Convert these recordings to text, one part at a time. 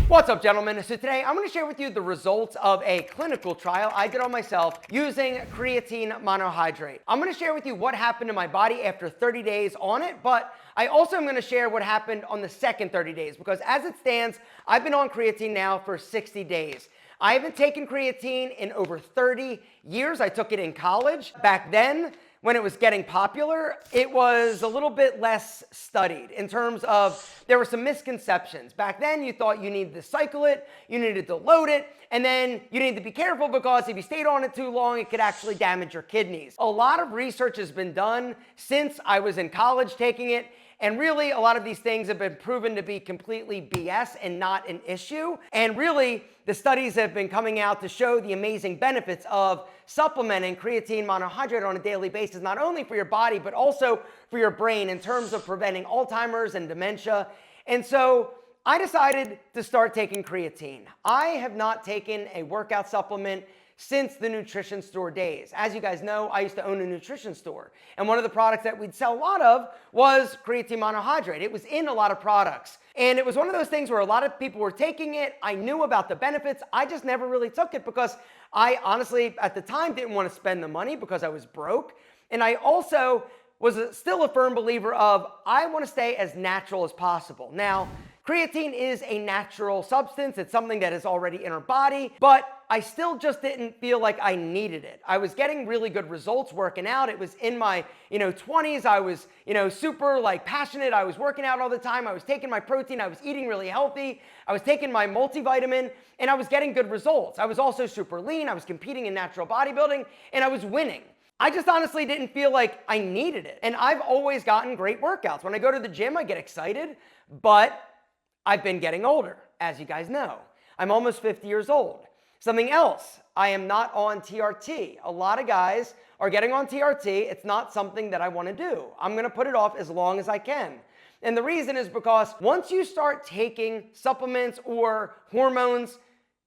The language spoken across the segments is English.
What's up, gentlemen? So today I'm going to share with you the results of a clinical trial I did on myself using creatine monohydrate. I'm going to share with you what happened to my body after 30 days on it, but I also am going to share what happened on the second 30 days because as it stands, I've been on creatine now for 60 days. I haven't taken creatine in over 30 years. I took it in college. Back then, when it was getting popular, it was a little bit less studied in terms of there were some misconceptions. Back then, you thought you needed to cycle it, you needed to load it, and then you needed to be careful because if you stayed on it too long, it could actually damage your kidneys. A lot of research has been done since I was in college taking it. And really, a lot of these things have been proven to be completely BS and not an issue. And really, the studies have been coming out to show the amazing benefits of supplementing creatine monohydrate on a daily basis, not only for your body, but also for your brain in terms of preventing Alzheimer's and dementia. And so I decided to start taking creatine. I have not taken a workout supplement since the nutrition store days. As you guys know, I used to own a nutrition store. And one of the products that we'd sell a lot of was creatine monohydrate. It was in a lot of products. And it was one of those things where a lot of people were taking it. I knew about the benefits. I just never really took it because I honestly, at the time, didn't want to spend the money because I was broke. And I also was still a firm believer of, I want to stay as natural as possible. Now, creatine is a natural substance. It's something that is already in our body, but I still just didn't feel like I needed it. I was getting really good results working out. It was in my 20s. I was super passionate. I was working out all the time. I was taking my protein. I was eating really healthy. I was taking my multivitamin and I was getting good results. I was also super lean. I was competing in natural bodybuilding and I was winning. I just honestly didn't feel like I needed it. And I've always gotten great workouts. When I go to the gym, I get excited, but I've been getting older, as you guys know. I'm almost 50 years old. Something else, I am not on TRT. A lot of guys are getting on TRT. It's not something that I want to do. I'm going to put it off as long as I can. And the reason is because once you start taking supplements or hormones,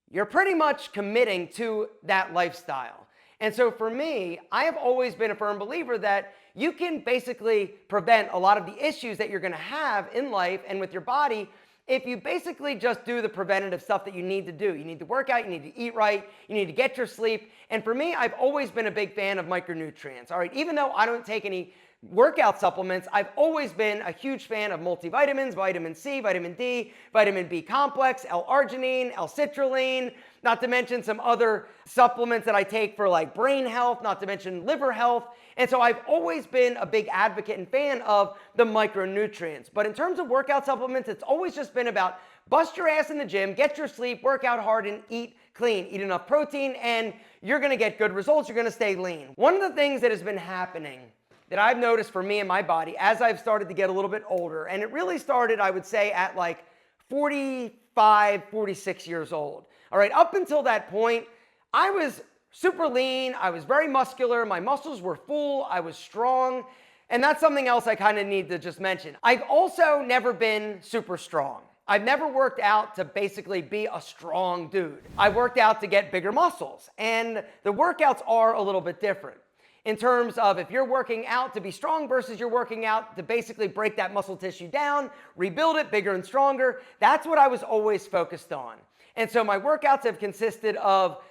you're pretty much committing to that lifestyle. And so for me, I have always been a firm believer that you can basically prevent a lot of the issues that you're going to have in life and with your body if you basically just do the preventative stuff that you need to do. You need to work out, you need to eat right, you need to get your sleep. And for me, I've always been a big fan of micronutrients. All right, even though I don't take any workout supplements, I've always been a huge fan of multivitamins, vitamin C, vitamin D, vitamin B complex, L-arginine, L-citrulline, not to mention some other supplements that I take for like brain health, not to mention liver health. And so I've always been a big advocate and fan of the micronutrients. But in terms of workout supplements, it's always just been about bust your ass in the gym, get your sleep, work out hard, and eat clean. Eat enough protein, and you're going to get good results. You're going to stay lean. One of the things that has been happening that I've noticed for me and my body as I've started to get a little bit older, and it really started, I would say, at like 45, 46 years old. All right, up until that point, I was super lean, I was very muscular, my muscles were full, I was strong, and that's something else I kind of need to just mention. I've also never been super strong. I've never worked out to basically be a strong dude. I worked out to get bigger muscles, and the workouts are a little bit different in terms of if you're working out to be strong versus you're working out to basically break that muscle tissue down, rebuild it bigger and stronger. That's what I was always focused on. And so my workouts have consisted of,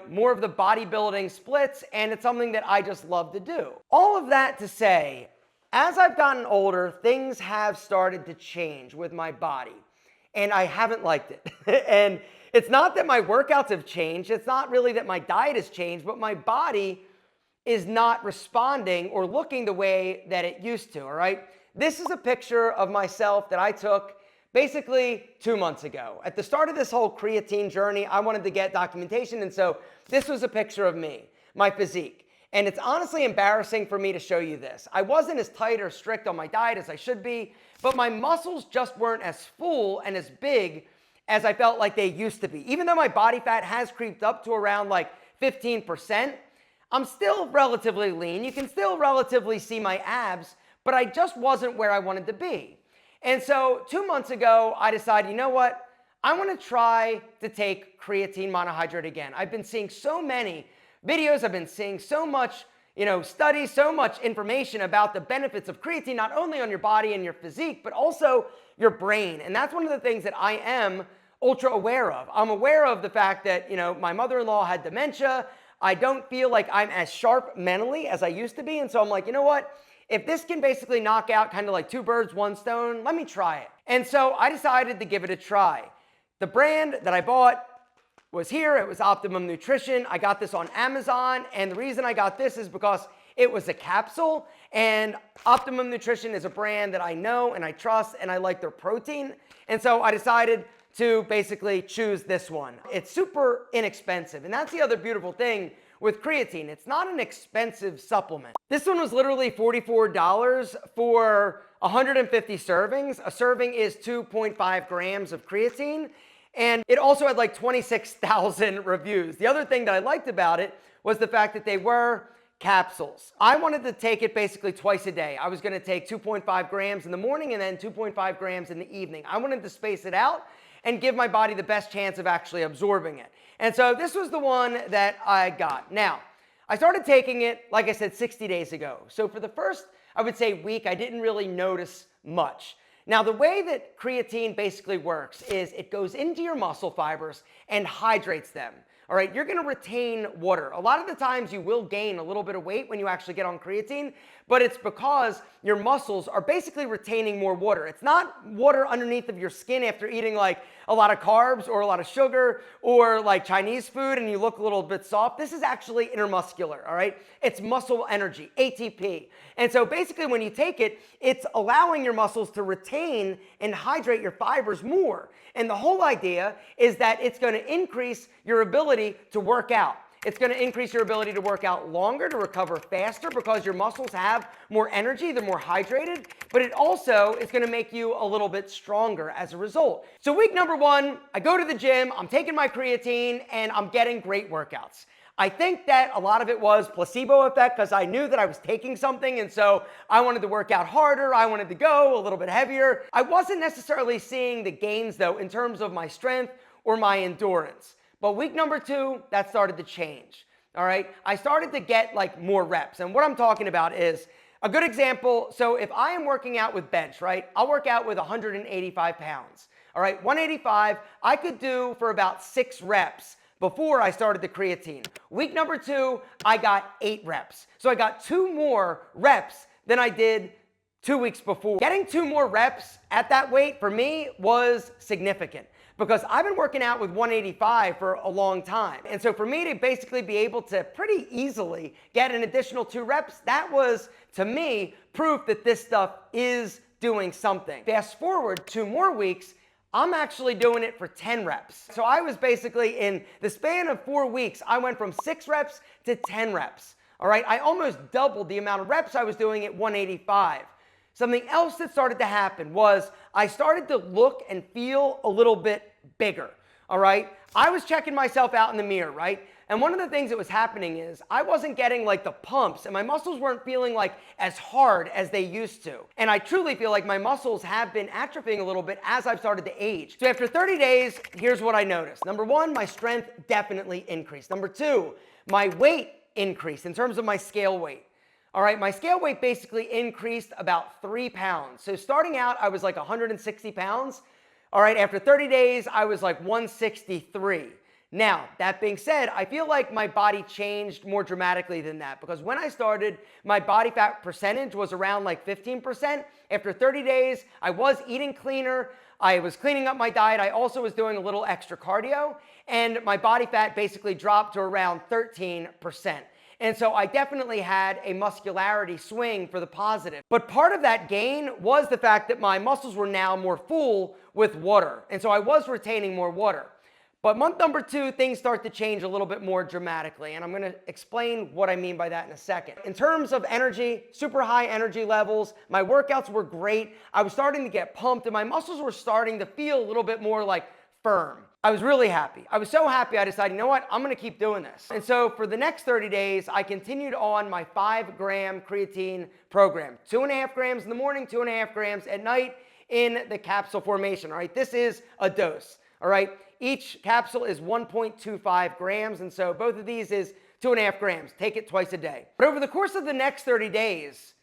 more of the bodybuilding splits, and it's something that I just love to do. All of that to say, as I've gotten older, things have started to change with my body, and I haven't liked it. And it's not that my workouts have changed. It's not really that my diet has changed, but my body is not responding or looking the way that it used to, all right? This is a picture of myself that I took basically 2 months ago. At the start of this whole creatine journey, I wanted to get documentation, and so this was a picture of me, my physique. And it's honestly embarrassing for me to show you this. I wasn't as tight or strict on my diet as I should be, but my muscles just weren't as full and as big as I felt like they used to be. Even though my body fat has creeped up to around like 15%, I'm still relatively lean. You can still relatively see my abs, but I just wasn't where I wanted to be. And so 2 months ago, I decided, you know what? I want to try to take creatine monohydrate again. I've been seeing so many videos. I've been seeing so much, studies, so much information about the benefits of creatine, not only on your body and your physique, but also your brain. And that's one of the things that I am ultra aware of. I'm aware of the fact that, my mother-in-law had dementia. I don't feel like I'm as sharp mentally as I used to be. And so I'm like, you know what? If this can basically knock out kind of like two birds, one stone, let me try it. And so I decided to give it a try. The brand that I bought was here. It was Optimum Nutrition. I got this on Amazon. And the reason I got this is because it was a capsule. And Optimum Nutrition is a brand that I know and I trust and I like their protein. And so I decided to basically choose this one. It's super inexpensive. And that's the other beautiful thing with creatine. It's not an expensive supplement. This one was literally $44 for 150 servings. A serving is 2.5 grams of creatine. And it also had like 26,000 reviews. The other thing that I liked about it was the fact that they were capsules. I wanted to take it basically twice a day. I was going to take 2.5 grams in the morning and then 2.5 grams in the evening. I wanted to space it out and give my body the best chance of actually absorbing it. And so this was the one that I got. Now, I started taking it, like I said, 60 days ago. So for the first, I would say, week, I didn't really notice much. Now, the way that creatine basically works is it goes into your muscle fibers and hydrates them. All right, you're going to retain water. A lot of the times you will gain a little bit of weight when you actually get on creatine, but it's because your muscles are basically retaining more water. It's not water underneath of your skin after eating like a lot of carbs or a lot of sugar or like Chinese food and you look a little bit soft. This is actually intermuscular, all right? It's muscle energy, ATP. And so basically when you take it, it's allowing your muscles to retain and hydrate your fibers more. And the whole idea is that it's going to increase your ability to work out. It's going to increase your ability to work out longer, to recover faster because your muscles have more energy, they're more hydrated, but it also is going to make you a little bit stronger as a result. So week number 1, I go to the gym, I'm taking my creatine, and I'm getting great workouts. I think that a lot of it was placebo effect because I knew that I was taking something and so I wanted to work out harder, I wanted to go a little bit heavier. I wasn't necessarily seeing the gains though in terms of my strength or my endurance. But week number 2, that started to change, all right? I started to get like more reps. And what I'm talking about is a good example. So if I am working out with bench, right? I'll work out with 185 pounds, all right? 185, I could do for about 6 reps before I started the creatine. Week number 2, I got 8 reps. So I got 2 more reps than I did 2 weeks before. Getting 2 more reps at that weight for me was significant because I've been working out with 185 for a long time. And so for me to basically be able to pretty easily get an additional 2 reps, that was, to me, proof that this stuff is doing something. Fast forward 2 more weeks, I'm actually doing it for 10 reps. So I was basically in the span of 4 weeks, I went from 6 reps to 10 reps. All right, I almost doubled the amount of reps I was doing at 185. Something else that started to happen was I started to look and feel a little bit bigger. All right, I was checking myself out in the mirror, right? And one of the things that was happening is I wasn't getting like the pumps and my muscles weren't feeling like as hard as they used to. And I truly feel like my muscles have been atrophying a little bit as I've started to age. So after 30 days, here's what I noticed. Number 1, my strength definitely increased. Number 2, my weight increased in terms of my scale weight. All right, my scale weight basically increased about 3 pounds. So starting out, I was like 160 pounds. All right, after 30 days, I was like 163. Now, that being said, I feel like my body changed more dramatically than that because when I started, my body fat percentage was around like 15%. After 30 days, I was eating cleaner. I was cleaning up my diet. I also was doing a little extra cardio and my body fat basically dropped to around 13%. And so I definitely had a muscularity swing for the positive. But part of that gain was the fact that my muscles were now more full with water. And so I was retaining more water. But month number 2, things start to change a little bit more dramatically. And I'm going to explain what I mean by that in a second. In terms of energy, super high energy levels, my workouts were great. I was starting to get pumped and my muscles were starting to feel a little bit more like firm. I was really happy. I was so happy I decided, you know what, I'm gonna keep doing this. And so for the next 30 days, I continued on my 5-gram creatine program. 2.5 grams in the morning, 2.5 grams at night in the capsule formation, all right? This is a dose, all right? Each capsule is 1.25 grams, and so both of these is 2.5 grams. Take it twice a day. But over the course of the next 30 days,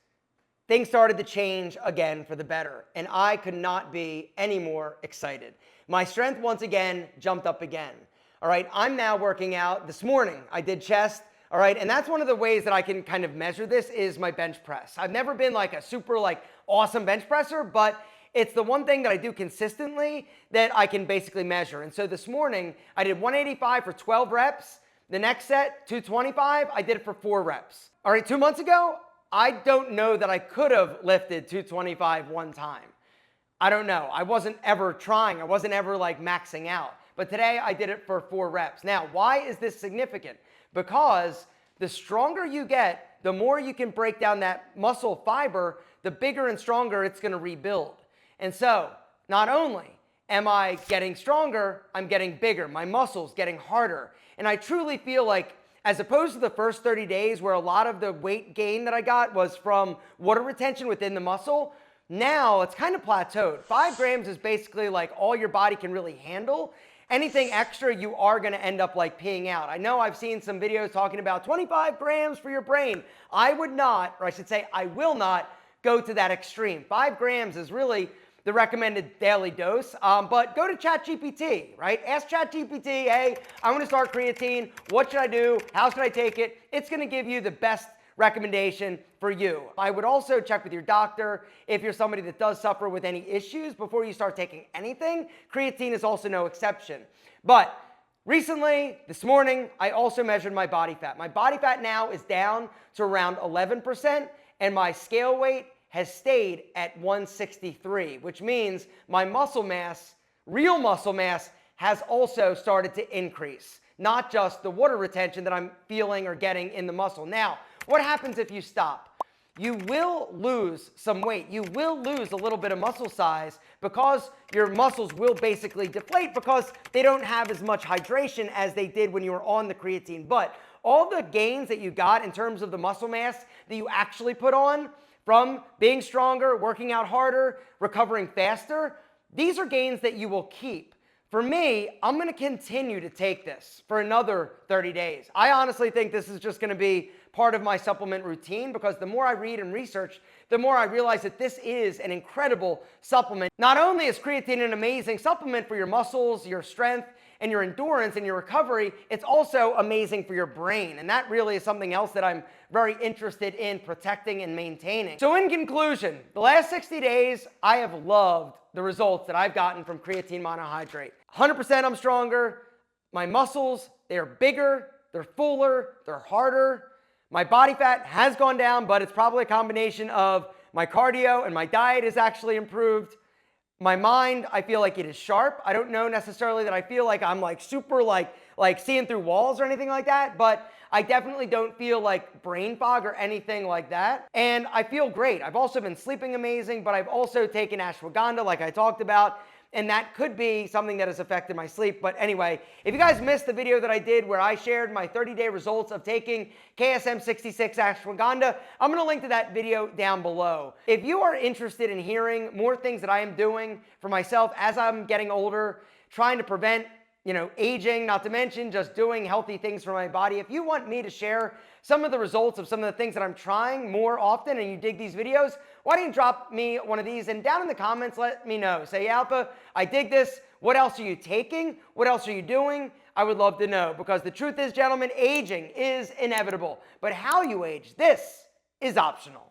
things started to change again for the better, and I could not be any more excited. my strength once again jumped up again. All right, I'm now working out. This morning I did chest. All right, and that's one of the ways that I can kind of measure this is my bench press. I've never been like a super awesome bench presser, but it's the one thing that I do consistently that I can basically measure. And so this morning I did 185 for 12 reps. The next set, 225, I did it for 4 reps. All right, 2 months ago, I don't know that I could have lifted 225 one time. I don't know. I wasn't ever trying. I wasn't ever maxing out. But today I did it for 4 reps. Now, why is this significant? Because the stronger you get, the more you can break down that muscle fiber, the bigger and stronger it's going to rebuild. And so, not only am I getting stronger, I'm getting bigger. My muscles getting harder. And I truly feel like, as opposed to the first 30 days where a lot of the weight gain that I got was from water retention within the muscle, now it's kind of plateaued. 5 grams is basically all your body can really handle. Anything extra, you are going to end up peeing out. I know I've seen some videos talking about 25 grams for your brain. I would not, or I should say I will not, go to that extreme. 5 grams is really the recommended daily dose, but go to ChatGPT, right? Ask ChatGPT, hey, I want to start creatine. What should I do? How should I take it? It's going to give you the best recommendation for you. I would also check with your doctor if you're somebody that does suffer with any issues before you start taking anything. Creatine is also no exception. But recently, this morning, I also measured my body fat. My body fat now is down to around 11%, and my scale weight has stayed at 163, which means my muscle mass, real muscle mass, has also started to increase, not just the water retention that I'm feeling or getting in the muscle. Now, what happens if you stop? You will lose some weight. You will lose a little bit of muscle size because your muscles will basically deflate because they don't have as much hydration as they did when you were on the creatine. But all the gains that you got in terms of the muscle mass that you actually put on from being stronger, working out harder, recovering faster, these are gains that you will keep. For me, I'm going to continue to take this for another 30 days. I honestly think this is just going to be part of my supplement routine because the more I read and research, the more I realize that this is an incredible supplement. Not only is creatine an amazing supplement for your muscles, your strength, and your endurance and your recovery, it's also amazing for your brain. And that really is something else that I'm very interested in protecting and maintaining. So in conclusion, the last 60 days, I have loved the results that I've gotten from creatine monohydrate. 100% I'm stronger. My muscles, they are bigger, they're fuller, they're harder. My body fat has gone down, but it's probably a combination of my cardio and my diet is actually improved. My mind, I feel like it is sharp. I don't know necessarily that I feel like I'm super seeing through walls or anything like that, but I definitely don't feel like brain fog or anything like that. And I feel great. I've also been sleeping amazing, but I've also taken ashwagandha like I talked about, and that could be something that has affected my sleep. But anyway, if you guys missed the video that I did where I shared my 30-day results of taking KSM 66 ashwagandha, I'm going to link to that video down below. If you are interested in hearing more things that I am doing for myself as I'm getting older, trying to prevent aging, not to mention just doing healthy things for my body. If you want me to share some of the results of some of the things that I'm trying more often and you dig these videos, why don't you drop me one of these and down in the comments, let me know. Say, Alpha, I dig this. What else are you taking? What else are you doing? I would love to know because the truth is, gentlemen, aging is inevitable. But how you age, this is optional.